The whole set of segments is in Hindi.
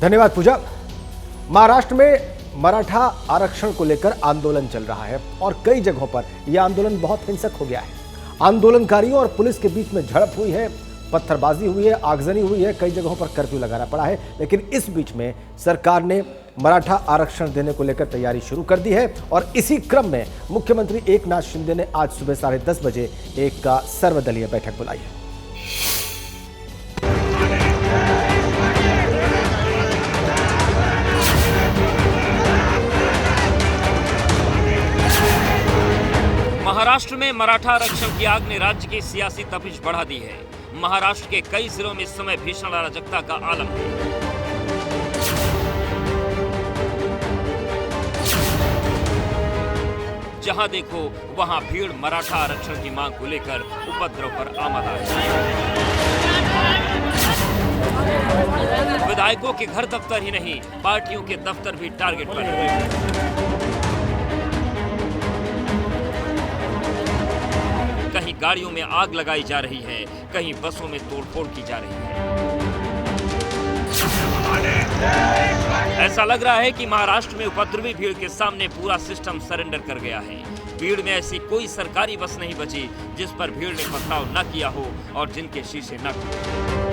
धन्यवाद पूजा। महाराष्ट्र में मराठा आरक्षण को लेकर आंदोलन चल रहा है और कई जगहों पर यह आंदोलन बहुत हिंसक हो गया है। आंदोलनकारियों और पुलिस के बीच में झड़प हुई है, पत्थरबाजी हुई है, आगजनी हुई है, कई जगहों पर कर्फ्यू लगाना पड़ा है। लेकिन इस बीच में सरकार ने मराठा आरक्षण देने को लेकर तैयारी शुरू कर दी है और इसी क्रम में मुख्यमंत्री एकनाथ शिंदे ने आज सुबह 10:30 बजे एक सर्वदलीय बैठक बुलाई है। महाराष्ट्र में मराठा आरक्षण की आग ने राज्य की सियासी तपिश बढ़ा दी है। महाराष्ट्र के कई जिलों में इस समय भीषण अराजकता का आलम है। जहां देखो वहां भीड़ मराठा आरक्षण की मांग को लेकर उपद्रव पर आमादा है। विधायकों के घर दफ्तर ही नहीं, पार्टियों के दफ्तर भी टारगेट पर हैं। कहीं गाड़ियों में आग लगाई जा रही है, कहीं बसों में तोड़फोड़ की जा रही है। ऐसा लग रहा है कि महाराष्ट्र में उपद्रवी भीड़ के सामने पूरा सिस्टम सरेंडर कर गया है। भीड़ में ऐसी कोई सरकारी बस नहीं बची जिस पर भीड़ ने पथराव न किया हो और जिनके शीशे न खुले।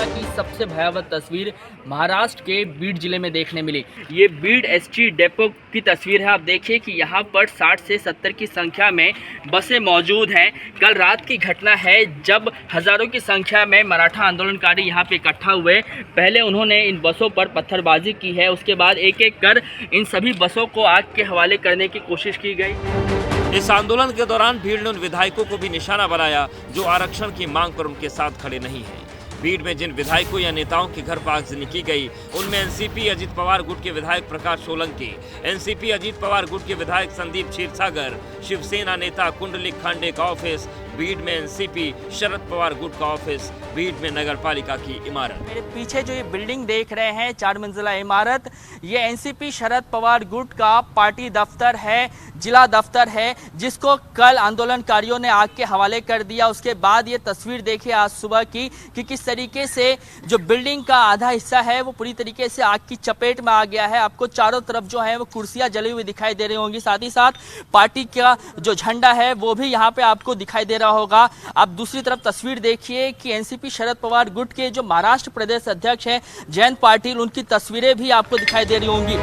की सबसे भयावह तस्वीर महाराष्ट्र के बीड जिले में देखने मिली। ये बीड एसटी डेपो की तस्वीर है। आप देखिए कि यहाँ पर 60 से 70 की संख्या में बसें मौजूद हैं। कल रात की घटना है जब हजारों की संख्या में मराठा आंदोलनकारी यहाँ पे इकट्ठा हुए। पहले उन्होंने इन बसों पर पत्थरबाजी की है, उसके बाद एक एक कर इन सभी बसों को आग के हवाले करने की कोशिश की गई। इस आंदोलन के दौरान भीड़ ने उन विधायकों को भी निशाना बनाया जो आरक्षण की मांग पर उनके साथ खड़े नहीं हैं। भीड़ में जिन विधायकों या नेताओं के घर पर आगजनी की गई उनमें एनसीपी अजित पवार गुट के विधायक प्रकाश सोलंकी, एनसीपी अजित पवार गुट के विधायक संदीप क्षीरसागर, शिवसेना नेता कुंडलिक खांडे का ऑफिस, बीड में एनसीपी शरद पवार गुट का ऑफिस, बीड में नगर पालिका की इमारत। मेरे पीछे जो ये बिल्डिंग देख रहे हैं 4 मंजिला इमारत, ये एनसीपी शरद पवार गुट का पार्टी दफ्तर है, जिला दफ्तर है, जिसको कल आंदोलनकारियों ने आग के हवाले कर दिया। उसके बाद ये तस्वीर देखिए आज सुबह की कि किस तरीके से जो बिल्डिंग का आधा हिस्सा है वो पूरी तरीके से आग की चपेट में आ गया है। आपको चारों तरफ जो है वो कुर्सियां जली हुई दिखाई दे रही होंगी, साथ ही साथ पार्टी का जो झंडा है वो भी यहाँ पे आपको दिखाई दे रहा होगा। आप दूसरी तरफ तस्वीर देखिए कि एनसीपी शरद पवार गुट के जो महाराष्ट्र प्रदेश अध्यक्ष हैं जयंत पाटिल, उनकी तस्वीरें भी आपको दिखाई दे रही होंगी।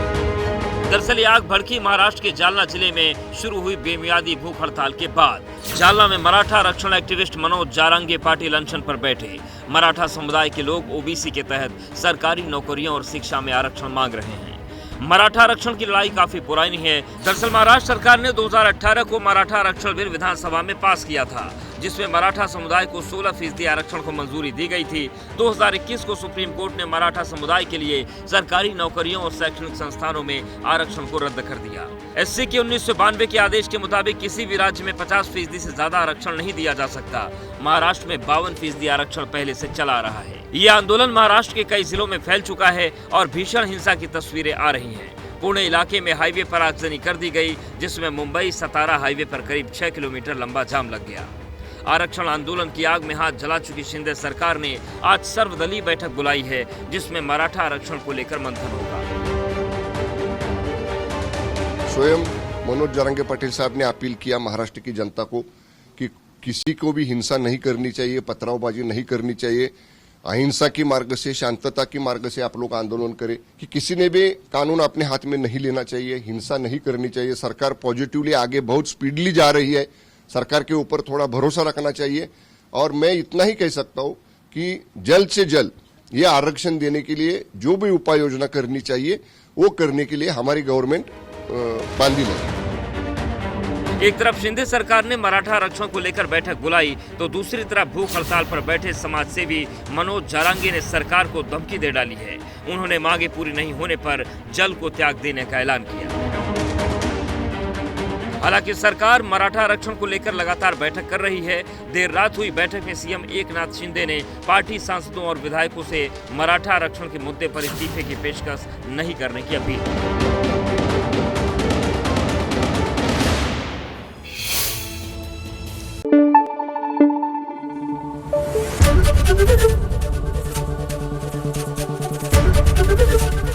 दरअसल आग भड़की महाराष्ट्र के जालना जिले में शुरू हुई बेमियादी भूख हड़ताल के बाद। जालना में मराठा आरक्षण एक्टिविस्ट मनोज जारंगे पाटिल अनशन पर बैठे। मराठा समुदाय के लोग ओबीसी के तहत सरकारी नौकरियों और शिक्षा में आरक्षण मांग रहे हैं। मराठा आरक्षण की लड़ाई काफी पुरानी है। दरअसल महाराष्ट्र सरकार ने 2018 को मराठा आरक्षण बिल विधानसभा में पास किया था, जिसमें मराठा समुदाय को 16% आरक्षण को मंजूरी दी गई थी। 2021 को सुप्रीम कोर्ट ने मराठा समुदाय के लिए सरकारी नौकरियों और शैक्षणिक संस्थानों में आरक्षण को रद्द कर दिया। एससी के 1992 के आदेश के मुताबिक किसी भी राज्य में 50% से ज्यादा आरक्षण नहीं दिया जा सकता। महाराष्ट्र में 52% आरक्षण पहले से चला रहा है। ये आंदोलन महाराष्ट्र के कई जिलों में फैल चुका है और भीषण हिंसा की तस्वीरें आ रही हैं। पुणे इलाके में हाईवे पर आगजनी कर दी गई, जिसमें मुंबई सतारा हाईवे पर करीब 6 किलोमीटर लंबा जाम लग गया। आरक्षण आंदोलन की आग में हाथ जला चुकी शिंदे सरकार ने आज सर्वदलीय बैठक बुलाई है, जिसमें मराठा आरक्षण को लेकर मंथन होगा। स्वयं मनोज जारंगे पाटिल साहब ने अपील किया महाराष्ट्र की जनता को कि किसी को भी हिंसा नहीं करनी चाहिए, पथरावबाजी नहीं करनी चाहिए, अहिंसा की मार्ग से, शांतता की मार्ग से आप लोग आंदोलन करें, कि किसी ने भी कानून अपने हाथ में नहीं लेना चाहिए, हिंसा नहीं करनी चाहिए। सरकार पॉजिटिवली आगे बहुत स्पीडली जा रही है, सरकार के ऊपर थोड़ा भरोसा रखना चाहिए। और मैं इतना ही कह सकता हूं कि जल्द से जल्द ये आरक्षण देने के लिए जो भी उपाय योजना करनी चाहिए वो करने के लिए हमारी गवर्नमेंट बांधी है। एक तरफ शिंदे सरकार ने मराठा आरक्षण को लेकर बैठक बुलाई तो दूसरी तरफ भूख हड़ताल पर बैठे समाज सेवी मनोज जारंगे ने सरकार को धमकी दे डाली है। उन्होंने मांगे पूरी नहीं होने पर जल को त्याग देने का ऐलान किया। हालांकि सरकार मराठा आरक्षण को लेकर लगातार बैठक कर रही है। देर रात हुई बैठक में सीएम एकनाथ शिंदे ने पार्टी सांसदों और विधायकों से मराठा आरक्षण के मुद्दे पर इस्तीफे की पेशकश नहीं करने की अपील की।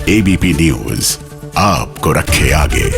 एबीपी न्यूज आपको रखे आगे।